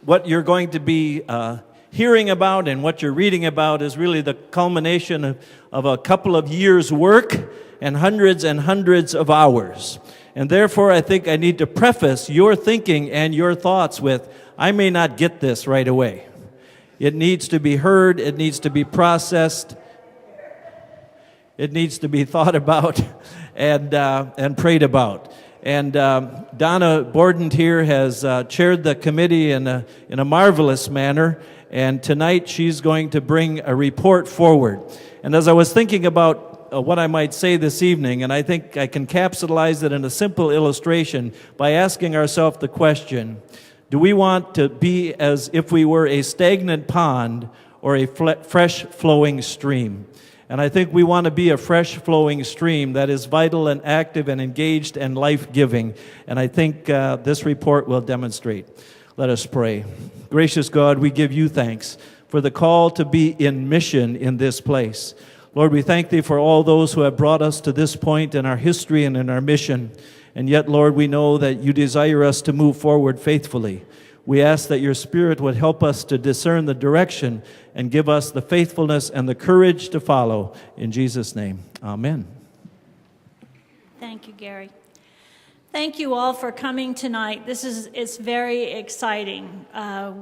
what you're going to be hearing about and what you're reading about is really the culmination of a couple of years' work and hundreds of hours. And therefore, I think I need to preface your thinking and your thoughts with, I may not get this right away. It needs to be heard, it needs to be processed, it needs to be thought about and prayed about. And Donna Borden here has chaired the committee in a marvelous manner, and tonight she's going to bring a report forward. And as I was thinking about what I might say this evening, and I think I can capitalize it in a simple illustration by asking ourselves the question, do we want to be as if we were a stagnant pond or a fresh flowing stream? And I think we want to be a fresh flowing stream that is vital and active and engaged and life-giving. And I think this report will demonstrate. Let us pray. Gracious God, we give you thanks for the call to be in mission in this place. Lord, we thank thee for all those who have brought us to this point in our history and in our mission. And yet, Lord, we know that you desire us to move forward faithfully. We ask that your Spirit would help us to discern the direction and give us the faithfulness and the courage to follow. In Jesus' name, amen. Thank you, Gary. Thank you all for coming tonight. It's very exciting.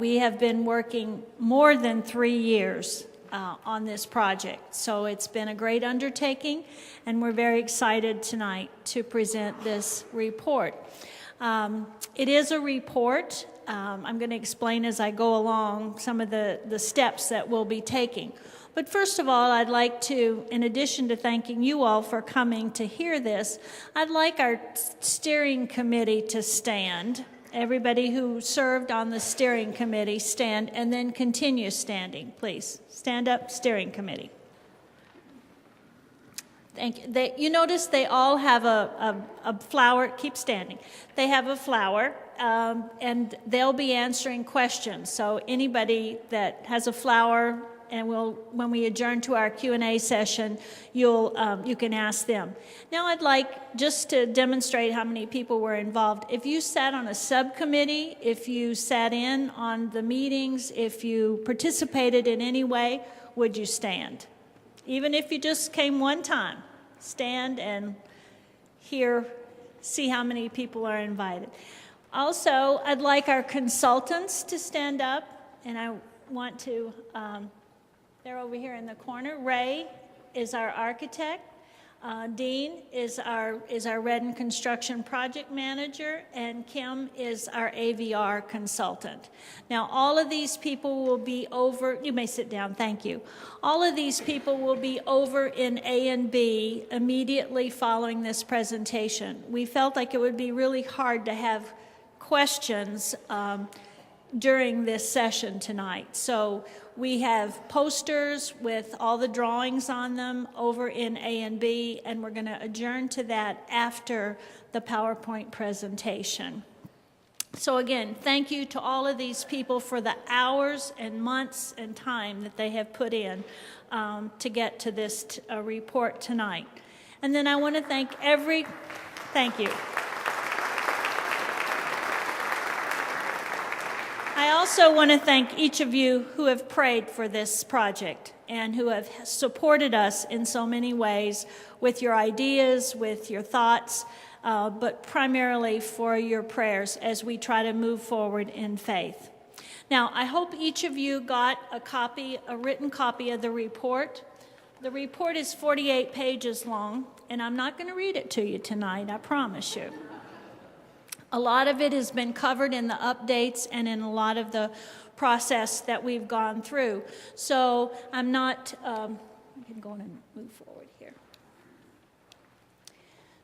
We have been working more than 3 years on this project. So it's been a great undertaking, and we're very excited tonight to present this report. It is a report. I'm going to explain as I go along some of the steps that we'll be taking. But first of all, I'd like to, in addition to thanking you all for coming to hear this, I'd like our steering committee to stand. Everybody who served on the steering committee, stand, and then continue standing, please. Stand up, steering committee. Thank you. You notice they all have a flower. Keep standing. They have a flower, and they'll be answering questions. So anybody that has a flower, and when we adjourn to our Q&A session, you can ask them. Now I'd like, just to demonstrate how many people were involved, if you sat on a subcommittee, if you sat in on the meetings, if you participated in any way, would you stand? Even if you just came one time, stand and see how many people are invited. Also, I'd like our consultants to stand up, and I want to... they're over here in the corner. Ray is our architect. Dean is our Redden Construction Project Manager, and Kim is our AVR consultant. Now, all of these people will be over, you may sit down, thank you. All of these people will be over in A and B immediately following this presentation. We felt like it would be really hard to have questions during this session tonight. So we have posters with all the drawings on them over in A and B, and we're going to adjourn to that after the PowerPoint presentation. So again, thank you to all of these people for the hours and months and time that they have put in to get to this report tonight. And then I want to thank thank you. I also want to thank each of you who have prayed for this project and who have supported us in so many ways with your ideas, with your thoughts, but primarily for your prayers as we try to move forward in faith. Now, I hope each of you got a written copy of the report. The report is 48 pages long, and I'm not going to read it to you tonight, I promise you. A lot of it has been covered in the updates and in a lot of the process that we've gone through. So I'm not, we can go on and move forward here.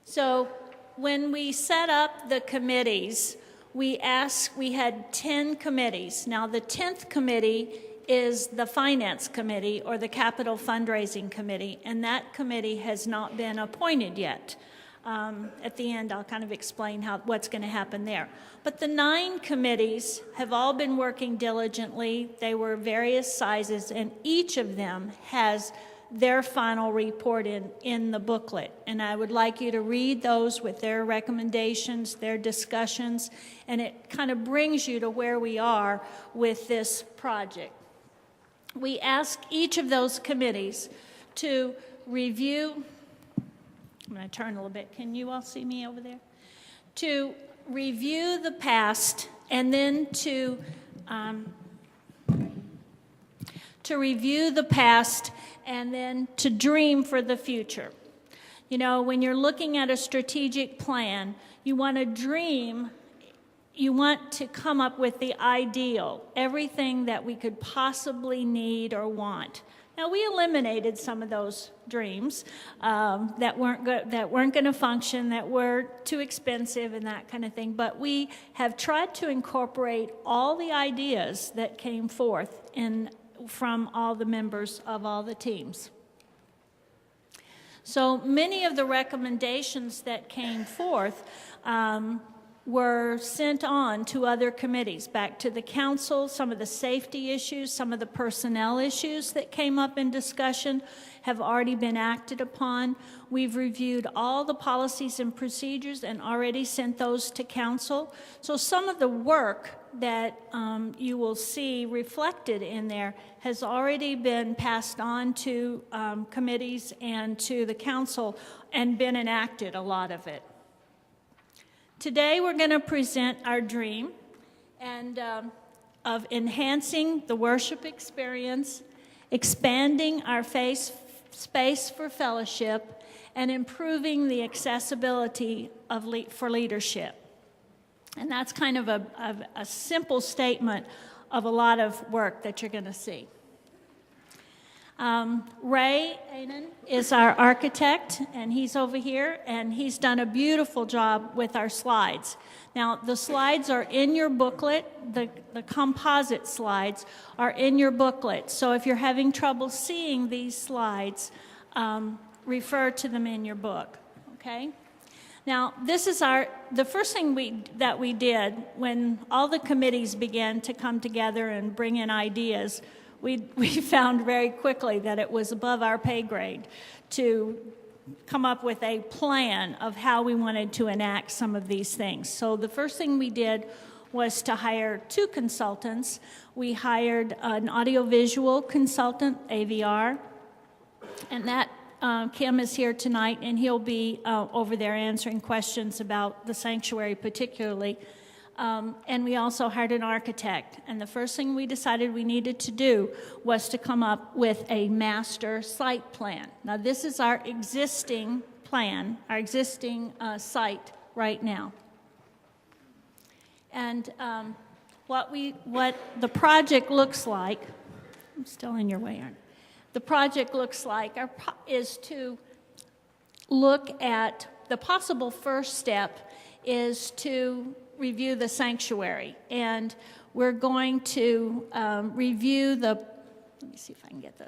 So when we set up the committees, we had 10 committees. Now the 10th committee is the Finance Committee or the Capital Fundraising Committee, and that committee has not been appointed yet. At the end, I'll kind of explain what's going to happen there. But the 9 committees have all been working diligently. They were various sizes, and each of them has their final report in the booklet. And I would like you to read those with their recommendations, their discussions, and it kind of brings you to where we are with this project. We ask each of those committees to review, I'm going to turn a little bit. Can you all see me over there? To review the past and then to review the past and then to dream for the future. You know, when you're looking at a strategic plan, you want to dream, you want to come up with the ideal, everything that we could possibly need or want. Now, we eliminated some of those dreams that weren't going to function, that were too expensive and that kind of thing, but we have tried to incorporate all the ideas that came forth from all the members of all the teams. So many of the recommendations that came forth were sent on to other committees, back to the council. Some of the safety issues, some of the personnel issues that came up in discussion have already been acted upon. We've reviewed all the policies and procedures and already sent those to council. So some of the work that you will see reflected in there has already been passed on to committees and to the council and been enacted, a lot of it. Today we're going to present our dream and of enhancing the worship experience, expanding our space for fellowship, and improving the accessibility for leadership. And that's kind of a simple statement of a lot of work that you're going to see. Ray Anan is our architect, and he's over here, and he's done a beautiful job with our slides. Now, the slides are in your booklet. The composite slides are in your booklet. So if you're having trouble seeing these slides, refer to them in your book, okay? Now, this is the first thing that we did when all the committees began to come together and bring in ideas. We found very quickly that it was above our pay grade to come up with a plan of how we wanted to enact some of these things. So the first thing we did was to hire 2 consultants. We hired an audiovisual consultant, AVR, and that Kim is here tonight, and he'll be over there answering questions about the sanctuary particularly. And we also hired an architect. And the first thing we decided we needed to do was to come up with a master site plan. Now, this is our existing plan, our existing site right now. And what the project looks like, I'm still in your way, aren't I? The project looks like is to look at the possible first step is to review the sanctuary, and we're going to review let me see if I can get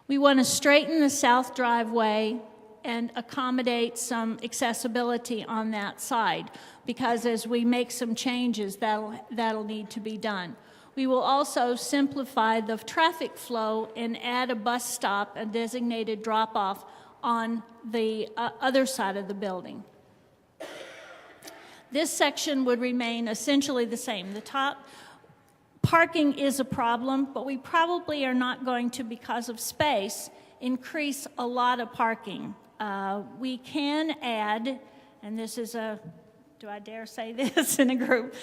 we want to straighten the south driveway and accommodate some accessibility on that side, because as we make some changes, that'll need to be done. We will also simplify the traffic flow and add a bus stop, a designated drop-off on the other side of the building. This section would remain essentially the same. The top parking is a problem, but we probably are not going to, because of space, increase a lot of parking. We can add, and this is do I dare say this in a group?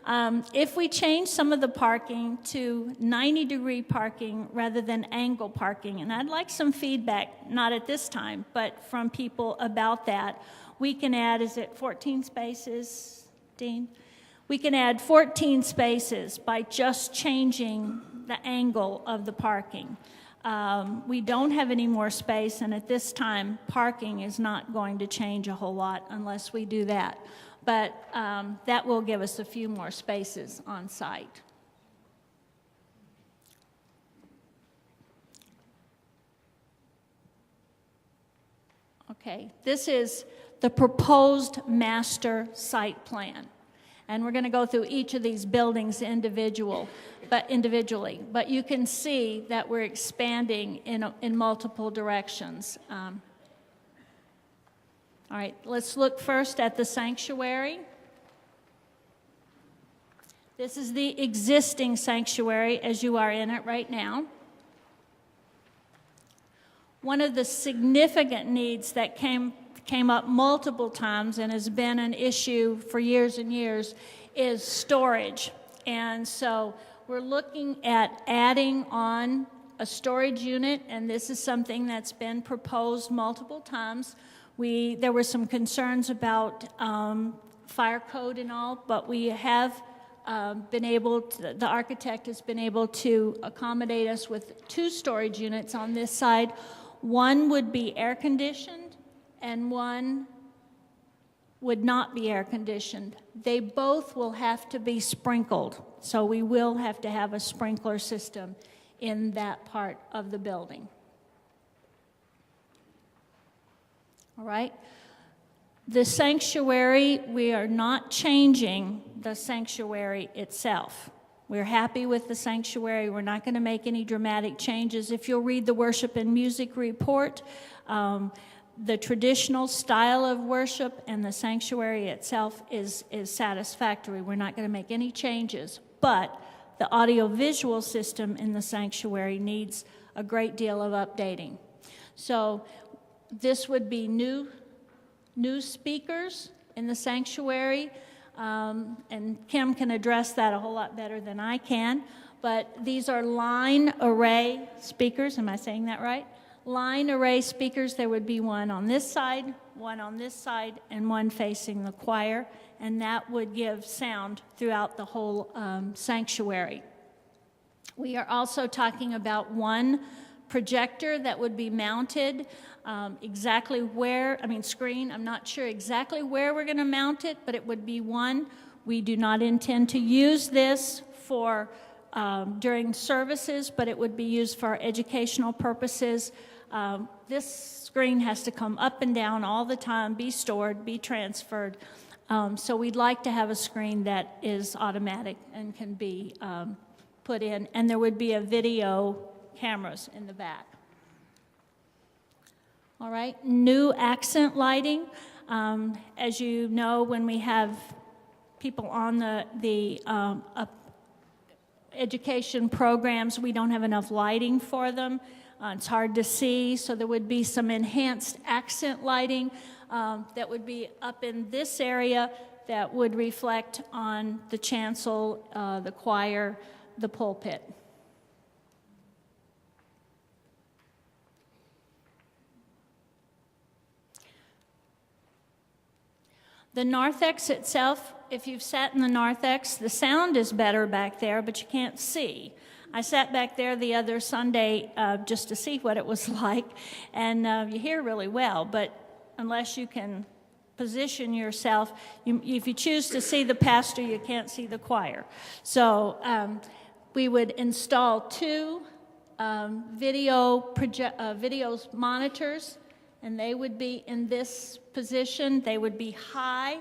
If we change some of the parking to 90-degree parking rather than angle parking, and I'd like some feedback, not at this time, but from people about that, we can add, is it 14 spaces, Dean? We can add 14 spaces by just changing the angle of the parking. We don't have any more space, and at this time, parking is not going to change a whole lot unless we do that. But that will give us a few more spaces on site. Okay, this is the proposed master site plan. And we're going to go through each of these buildings individually. But you can see that we're expanding in multiple directions. All right, let's look first at the sanctuary. This is the existing sanctuary as you are in it right now. One of the significant needs that came up multiple times and has been an issue for years and years is storage. And so we're looking at adding on a storage unit, and this is something that's been proposed multiple times. There were some concerns about fire code and all, but we have been able to, the architect has been able to accommodate us with 2 storage units on this side. One would be air conditioned and one would not be air conditioned. They both will have to be sprinkled, so we will have to have a sprinkler system in that part of the building. All right? The sanctuary, we are not changing the sanctuary itself. We're happy with the sanctuary. We're not going to make any dramatic changes. If you'll read the worship and music report, the traditional style of worship and the sanctuary itself is satisfactory. We're not going to make any changes, but the audiovisual system in the sanctuary needs a great deal of updating. So this would be new speakers in the sanctuary, and Kim can address that a whole lot better than I can, but these are line array speakers. Am I saying that right? Line array speakers. There would be one on this side, and one facing the choir, and that would give sound throughout the whole sanctuary. We are also talking about one projector that would be mounted screen. I'm not sure exactly where we're going to mount it, but it would be one. We do not intend to use this for during services, but it would be used for educational purposes. This screen has to come up and down all the time, be stored, be transferred. So we'd like to have a screen that is automatic and can be put in, and there would be a video cameras in the back. All right, new accent lighting. As you know, when we have people on the education programs, we don't have enough lighting for them. It's hard to see, so there would be some enhanced accent lighting that would be up in this area that would reflect on the chancel, the choir, the pulpit. The narthex itself, if you've sat in the narthex, the sound is better back there, but you can't see. I sat back there the other Sunday just to see what it was like, and you hear really well, but unless you can position yourself, if you choose to see the pastor, you can't see the choir. So we would install 2 video monitors, and they would be in this position. They would be high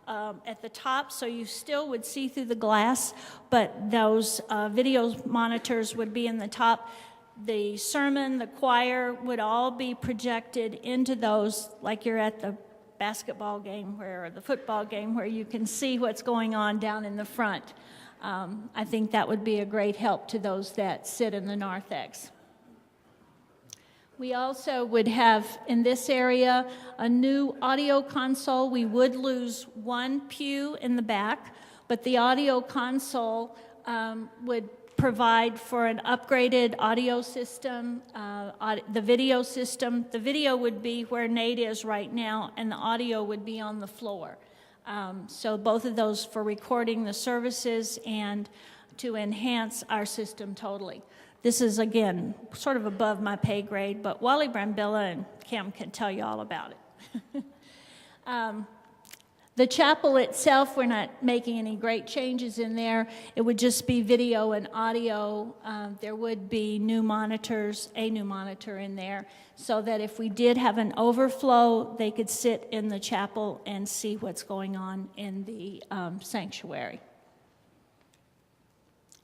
at the top, so you still would see through the glass, but those video monitors would be in the top. The sermon, the choir would all be projected into those, like you're at the basketball game or the football game, where you can see what's going on down in the front. I think that would be a great help to those that sit in the narthex. We also would have, in this area, a new audio console. We would lose one pew in the back, but the audio console would provide for an upgraded audio system, the video system. The video would be where Nate is right now, and the audio would be on the floor. So both of those for recording the services and to enhance our system totally. This is, again, sort of above my pay grade, but Wally Brambilla and Kim can tell you all about it. The chapel itself, we're not making any great changes in there. It would just be video and audio. There would be a new monitor in there, so that if we did have an overflow, they could sit in the chapel and see what's going on in the sanctuary.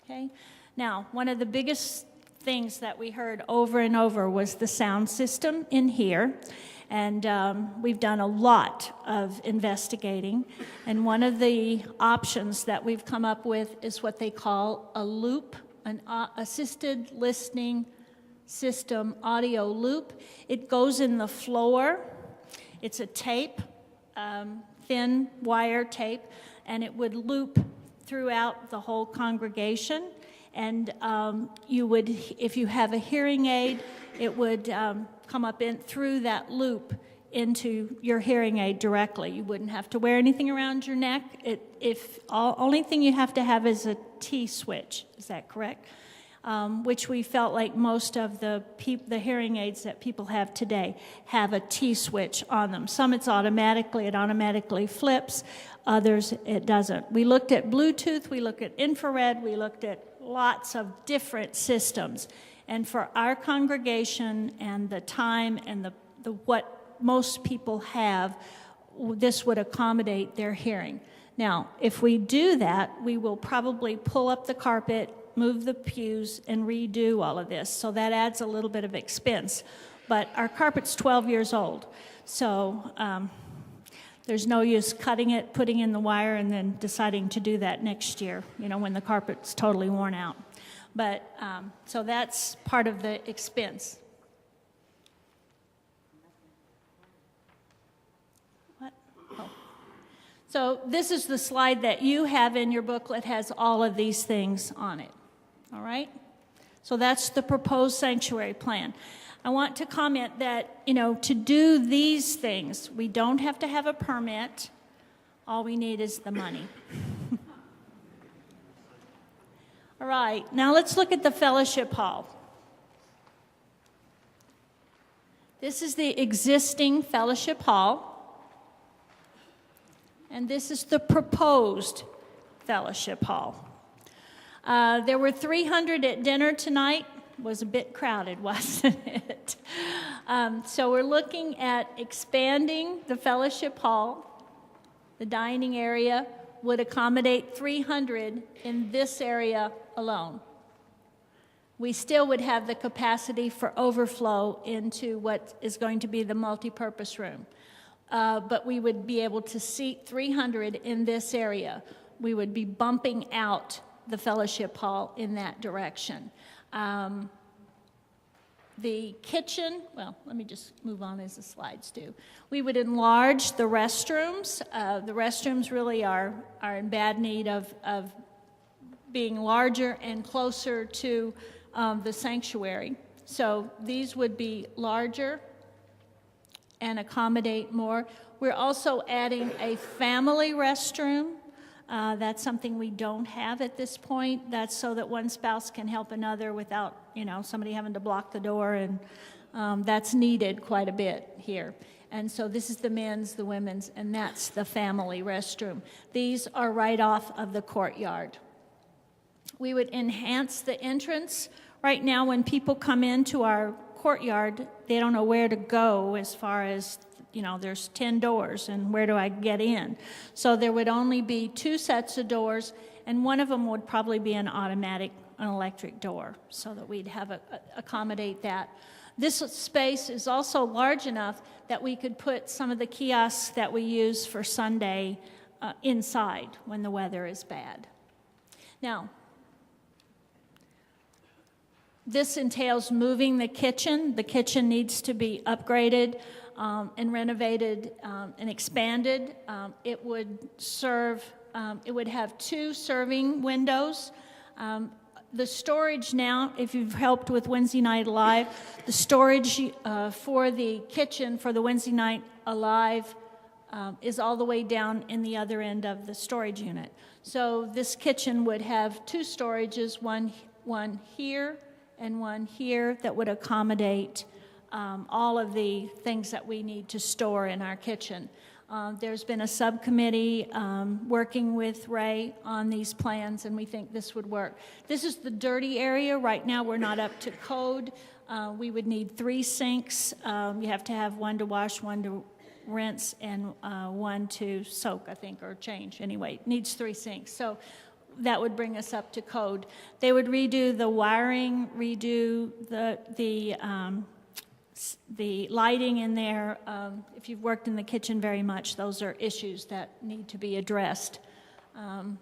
Okay. Now, one of the biggest things that we heard over and over was the sound system in here. And we've done a lot of investigating. And one of the options that we've come up with is what they call a loop, an assisted listening system audio loop. It goes in the floor. It's a tape, thin wire tape, and it would loop throughout the whole congregation. And you would, if you have a hearing aid, it would come up in through that loop into your hearing aid directly. You wouldn't have to wear anything around your neck. Only thing you have to have is a T-switch. Is that correct? Which we felt like most of the hearing aids that people have today have a T-switch on them. Some it automatically flips. Others it doesn't. We looked at Bluetooth, we looked at infrared, we looked at lots of different systems. And for our congregation and the time and the what most people have, this would accommodate their hearing. Now, if we do that, we will probably pull up the carpet, move the pews, and redo all of this. So that adds a little bit of expense. But our carpet's 12 years old. So there's no use cutting it, putting in the wire, and then deciding to do that next year, when the carpet's totally worn out. But, so that's part of the expense. What? Oh. So this is the slide that you have in your booklet, has all of these things on it. All right? So that's the proposed sanctuary plan. I want to comment that, to do these things, we don't have to have a permit. All we need is the money. All right, now let's look at the fellowship hall. This is the existing fellowship hall, and this is the proposed fellowship hall. There were 300 at dinner tonight. Was a bit crowded, wasn't it? So we're looking at expanding the fellowship hall. The dining area would accommodate 300 in this area alone. We still would have the capacity for overflow into what is going to be the multipurpose room. But we would be able to seat 300 in this area. We would be bumping out the fellowship hall in that direction. The kitchen, well, let me just move on as the slides do. We would enlarge the restrooms. The restrooms really are in bad need of being larger and closer to the sanctuary. So these would be larger and accommodate more. We're also adding a family restroom. That's something we don't have at this point. That's so that one spouse can help another without, somebody having to block the door, and that's needed quite a bit here. And so this is the men's, the women's, and that's the family restroom. These are right off of the courtyard. We would enhance the entrance. Right now, when people come into our courtyard, they don't know where to go as far as there's 10 doors, and where do I get in? So there would only be 2 sets of doors, and one of them would probably be an electric door, so that we'd have accommodate that. This space is also large enough that we could put some of the kiosks that we use for Sunday inside when the weather is bad. Now, this entails moving the kitchen. The kitchen needs to be upgraded and renovated and expanded. It would serve, it would have 2 serving windows. The storage now, if you've helped with Wednesday Night Alive, the storage for the kitchen for the Wednesday Night Alive is all the way down in the other end of the storage unit. So this kitchen would have 2 storages, one here and one here, that would accommodate all of the things that we need to store in our kitchen. There's been a subcommittee working with Ray on these plans, and we think this would work. This is the dirty area. Right now, we're not up to code. We would need 3 sinks. You have to have 1 to wash, 1 to rinse, and 1 to soak, I think, or change. Anyway, it needs 3 sinks. So that would bring us up to code. They would redo the wiring, redo the lighting in there. If you've worked in the kitchen very much, those are issues that need to be addressed. The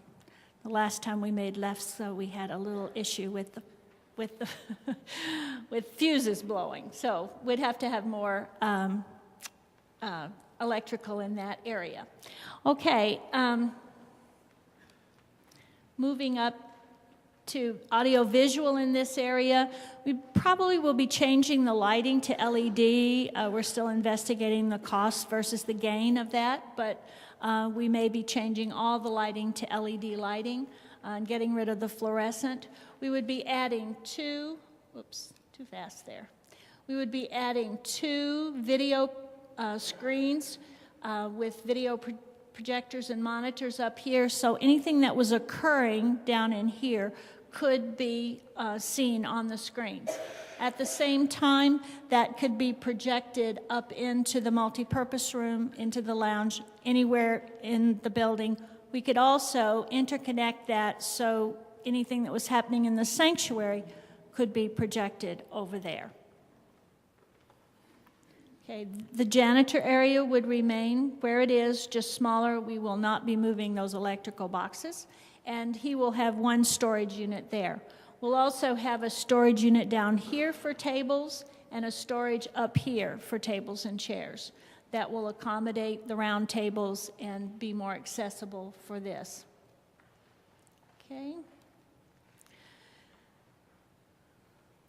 last time we made lefse, we had a little issue with the with fuses blowing. So we'd have to have more electrical in that area. Okay, moving up to audio-visual in this area, we probably will be changing the lighting to LED. We're still investigating the cost versus the gain of that, but we may be changing all the lighting to LED lighting and getting rid of the fluorescent. We would be adding 2, whoops, too fast there. We would be adding 2 video screens with video projectors and monitors up here, so anything that was occurring down in here could be seen on the screens. At the same time, that could be projected up into the multipurpose room, into the lounge, anywhere in the building. We could also interconnect that so anything that was happening in the sanctuary could be projected over there. Okay, the janitor area would remain where it is, just smaller. We will not be moving those electrical boxes, and he will have 1 storage unit there. We'll also have a storage unit down here for tables and a storage up here for tables and chairs that will accommodate the round tables and be more accessible for this. Okay.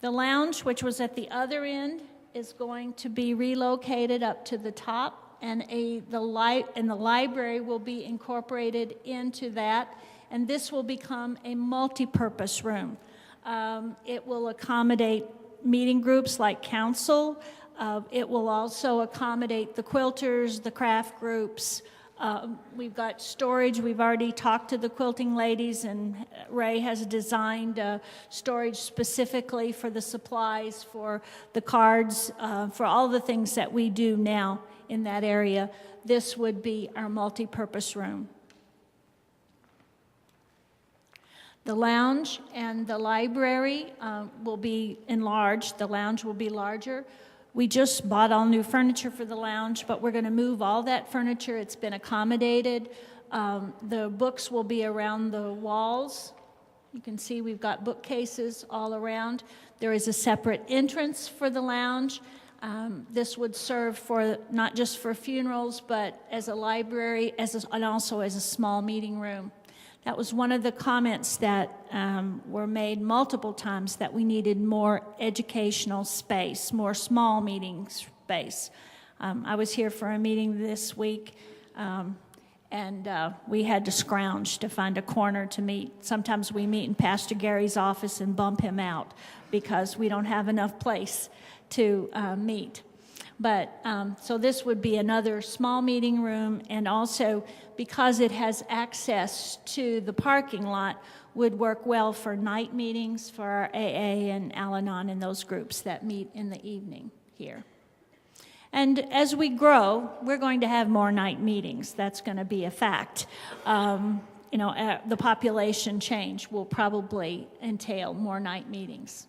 The lounge, which was at the other end, is going to be relocated up to the top, and the library will be incorporated into that, and this will become a multi-purpose room. It will accommodate meeting groups like council. It will also accommodate the quilters, the craft groups. We've got storage. We've already talked to the quilting ladies, and Ray has designed storage specifically for the supplies, for the cards, for all the things that we do now in that area. This would be our multi-purpose room. The lounge and the library will be enlarged. The lounge will be larger. We just bought all new furniture for the lounge, but we're going to move all that furniture. It's been accommodated. The books will be around the walls. You can see we've got bookcases all around. There is a separate entrance for the lounge. This would serve for not just for funerals, but as a library, and also as a small meeting room. That was one of the comments that were made multiple times, that we needed more educational space, more small meeting space. I was here for a meeting this week, and we had to scrounge to find a corner to meet. Sometimes we meet in Pastor Gary's office and bump him out because we don't have enough place to meet. But so this would be another small meeting room, and also because it has access to the parking lot, would work well for night meetings for our AA and Al-Anon and those groups that meet in the evening here. And as we grow, we're going to have more night meetings. That's going to be a fact. The population change will probably entail more night meetings.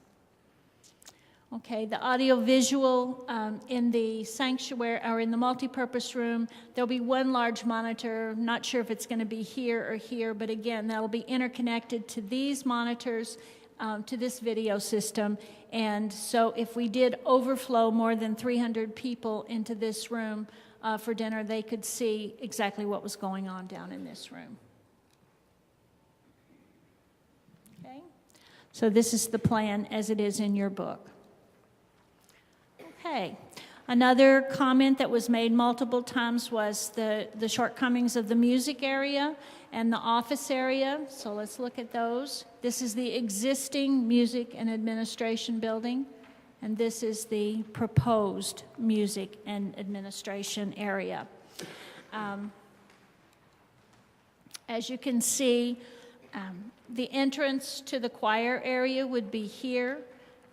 Okay, the audio-visual in the sanctuary, or in the multipurpose room, there'll be 1 large monitor. Not sure if it's going to be here or here, but again, that'll be interconnected to these monitors, to this video system. And so if we did overflow more than 300 people into this room for dinner, they could see exactly what was going on down in this room. Okay, so this is the plan as it is in your book. Okay. Another comment that was made multiple times was the shortcomings of the music area and the office area. So let's look at those. This is the existing music and administration building, and this is the proposed music and administration area. As you can see, the entrance to the choir area would be here,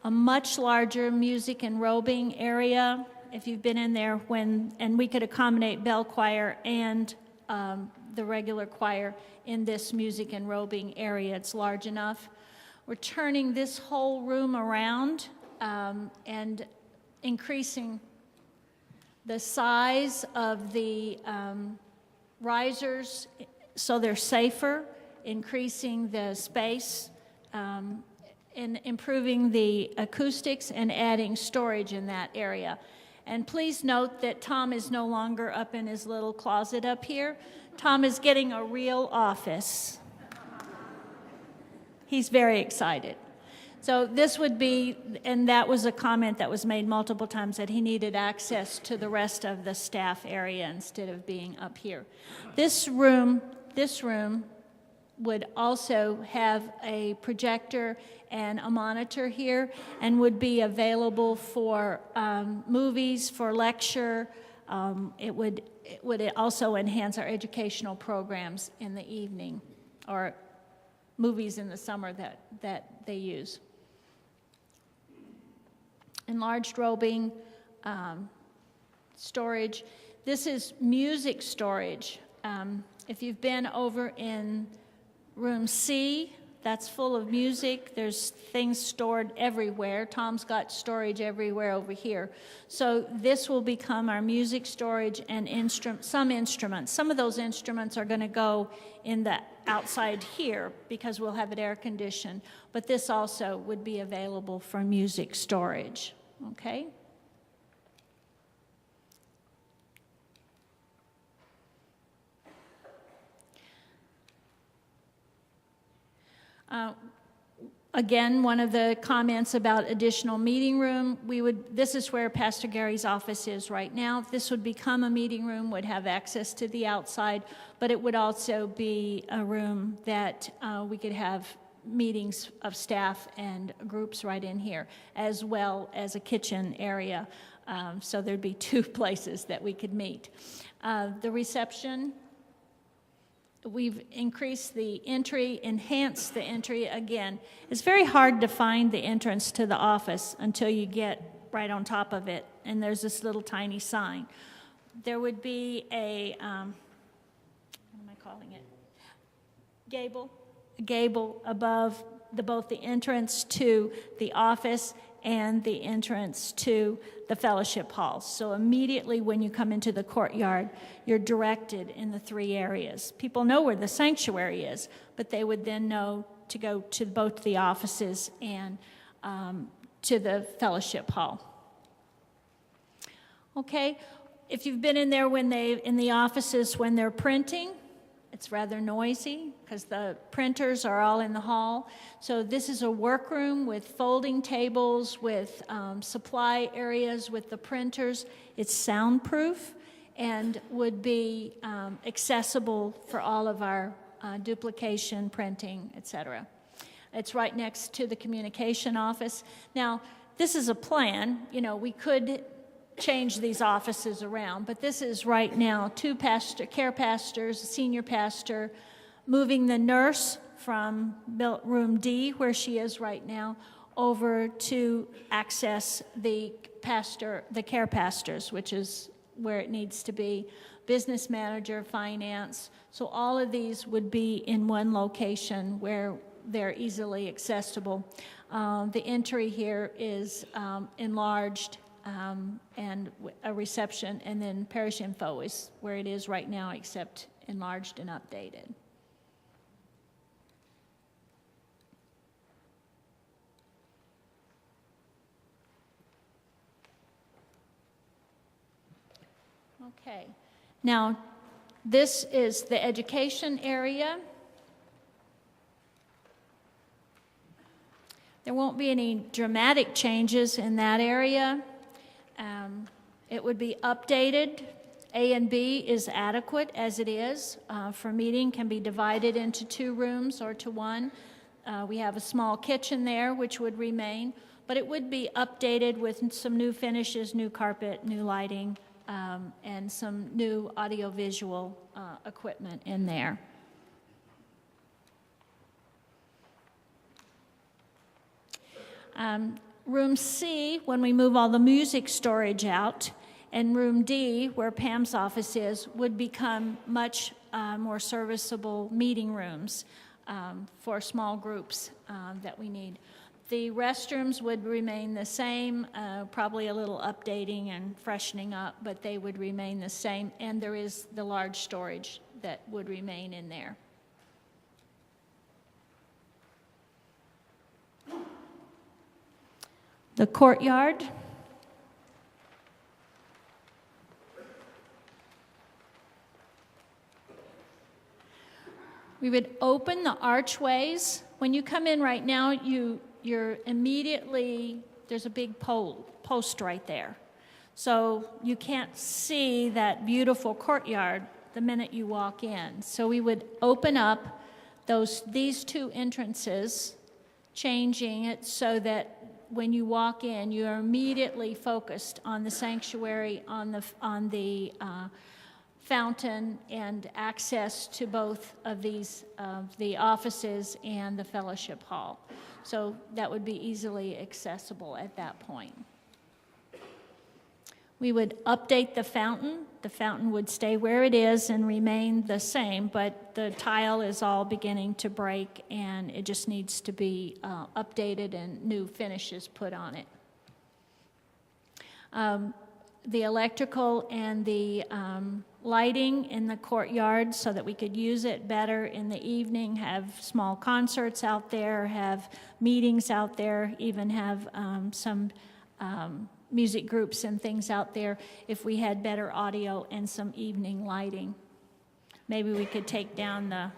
a much larger music and robing area, if you've been in there, and we could accommodate bell choir and the regular choir in this music and robing area. It's large enough. We're turning this whole room around and increasing the size of the risers so they're safer, increasing the space, and improving the acoustics and adding storage in that area. And please note that Tom is no longer up in his little closet up here. Tom is getting a real office. He's very excited. So this would be, and that was a comment that was made multiple times, that he needed access to the rest of the staff area instead of being up here. This room would also have a projector and a monitor here, and would be available for movies, for lecture. It would also enhance our educational programs in the evening, or movies in the summer that they use. Enlarged robing, storage. This is music storage. If you've been over in room C, that's full of music. There's things stored everywhere. Tom's got storage everywhere over here. So this will become our music storage and some instruments. Some of those instruments are going to go in the outside here because we'll have it air conditioned. But this also would be available for music storage. Okay? Again, one of the comments about additional meeting room, this is where Pastor Gary's office is right now. This would become a meeting room, would have access to the outside, but it would also be a room that we could have meetings of staff and groups right in here, as well as a kitchen area. So there'd be two places that we could meet. The reception, we've increased the entry, enhanced the entry again. It's very hard to find the entrance to the office until you get right on top of it, and there's this little tiny sign. There would be a, what am I calling it? Gable above both the entrance to the office and the entrance to the fellowship hall. So immediately when you come into the courtyard, you're directed in the three areas. People know where the sanctuary is, but they would then know to go to both the offices and to the fellowship hall. Okay, if you've been in there in the offices when they're printing, it's rather noisy because the printers are all in the hall. So this is a workroom with folding tables, with supply areas with the printers. It's soundproof and would be accessible for all of our duplication, printing, etc. It's right next to the communication office. Now, this is a plan. You know, we could change these offices around, but this is right now two care pastors, a senior pastor, moving the nurse from room D, where she is right now, over to access the care pastors, which is where it needs to be, business manager, finance. So all of these would be in one location where they're easily accessible. The entry here is enlarged, and a reception, and then parish info is where it is right now, except enlarged and updated. Okay, now this is the education area. There won't be any dramatic changes in that area. It would be updated. A and B is adequate as it is. For meeting, can be divided into 2 rooms or to 1. We have a small kitchen there, which would remain, but it would be updated with some new finishes, new carpet, new lighting, and some new audiovisual equipment in there. Room C, when we move all the music storage out, and room D, where Pam's office is, would become much more serviceable meeting rooms for small groups that we need. The restrooms would remain the same, probably a little updating and freshening up, but they would remain the same, and there is the large storage that would remain in there. The courtyard. We would open the archways. When you come in right now, you're immediately, there's a big post right there. So you can't see that beautiful courtyard the minute you walk in. So we would open up these two entrances, changing it so that when you walk in, you're immediately focused on the sanctuary, on the fountain, and access to both of these, the offices and the fellowship hall. So that would be easily accessible at that point. We would update the fountain. The fountain would stay where it is and remain the same, but the tile is all beginning to break, and it just needs to be updated and new finishes put on it. The electrical and the lighting in the courtyard so that we could use it better in the evening, have small concerts out there, have meetings out there, even have some music groups and things out there if we had better audio and some evening lighting. Maybe we could take down the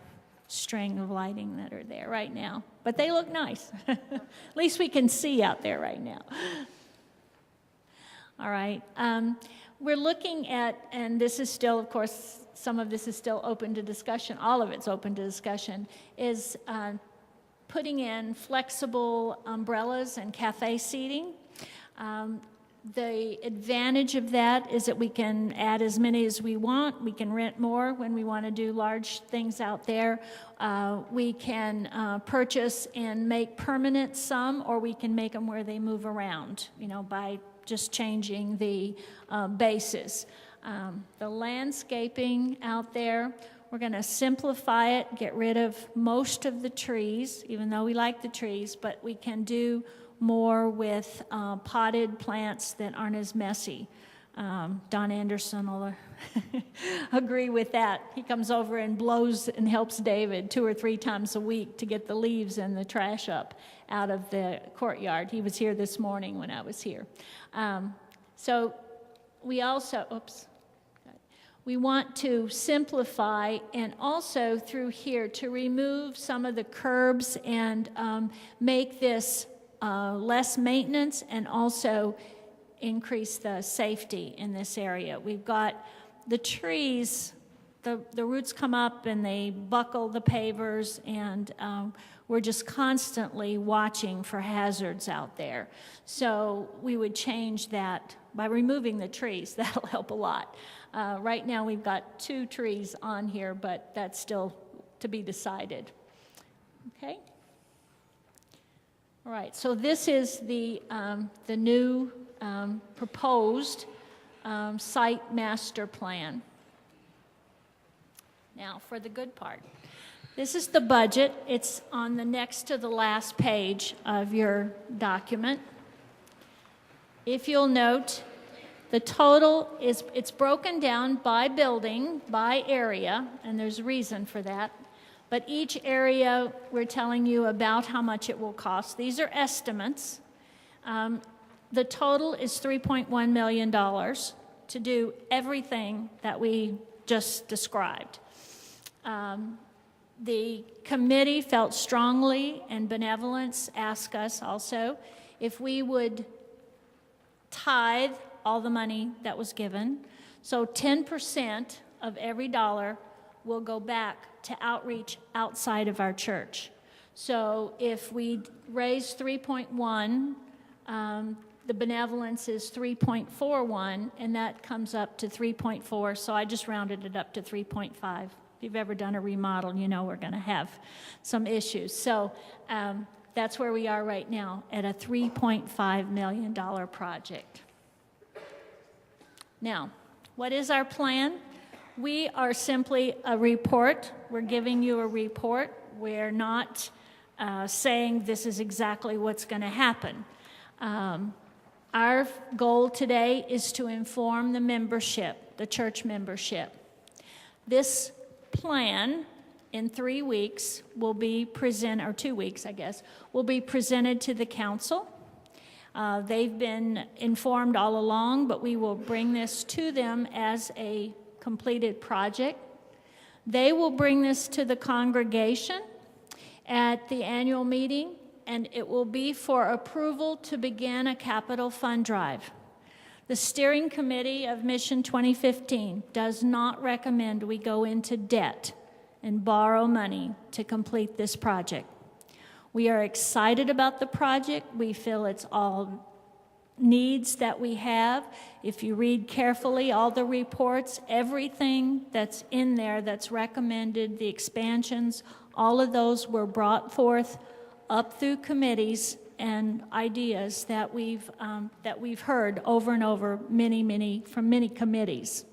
string of lighting that are there right now. But they look nice. At least we can see out there right now. All right. We're looking at, and this is still, of course, some of this is still open to discussion, all of it's open to discussion, is putting in flexible umbrellas and cafe seating. The advantage of that is that we can add as many as we want. We can rent more when we want to do large things out there. We can purchase and make permanent some, or we can make them where they move around, by just changing the bases. The landscaping out there, we're going to simplify it, get rid of most of the trees, even though we like the trees, but we can do more with potted plants that aren't as messy. Don Anderson will agree with that. He comes over and blows and helps David 2 or 3 times a week to get the leaves and the trash up out of the courtyard. He was here this morning when I was here. So we also, we want to simplify, and also through here to remove some of the curbs and make this less maintenance, and also increase the safety in this area. We've got the trees, the roots come up and they buckle the pavers, and we're just constantly watching for hazards out there. So we would change that by removing the trees. That'll help a lot. Right now we've got 2 trees on here, but that's still to be decided. Okay? All right, so this is the new proposed site master plan. Now for the good part. This is the budget. It's on the next to the last page of your document. If you'll note, the total it's broken down by building, by area, and there's a reason for that. But each area, we're telling you about how much it will cost. These are estimates. The total is $3.1 million to do everything that we just described. The committee felt strongly, and benevolence asked us also, if we would tithe all the money that was given. So 10% of every dollar will go back to outreach outside of our church. So if we raise 3.1, the benevolence is 3.41, and that comes up to 3.4, so I just rounded it up to 3.5. If you've ever done a remodel, you know we're going to have some issues. So that's where we are right now, at a $3.5 million project. Now, what is our plan? We are simply a report. We're giving you a report. We're not saying this is exactly what's going to happen. Our goal today is to inform the membership, the church membership. This plan in 3 weeks will be presented, or 2 weeks, I guess, will be presented to the council. They've been informed all along, but we will bring this to them as a completed project. They will bring this to the congregation at the annual meeting, and it will be for approval to begin a capital fund drive. The steering committee of Mission 2015 does not recommend we go into debt and borrow money to complete this project. We are excited about the project. We feel it's all needs that we have. If you read carefully all the reports, everything that's in there that's recommended, the expansions, all of those were brought forth up through committees and ideas that we've heard over and over from many committees.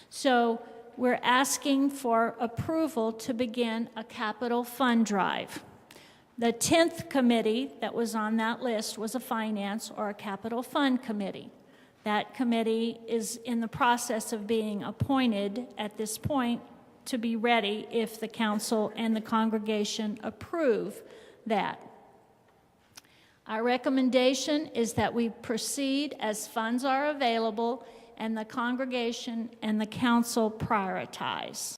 So we're asking for approval to begin a capital fund drive. The 10th committee that was on that list was a finance or a capital fund committee. That committee is in the process of being appointed at this point to be ready if the council and the congregation approve that. Our recommendation is that we proceed as funds are available and the congregation and the council prioritize.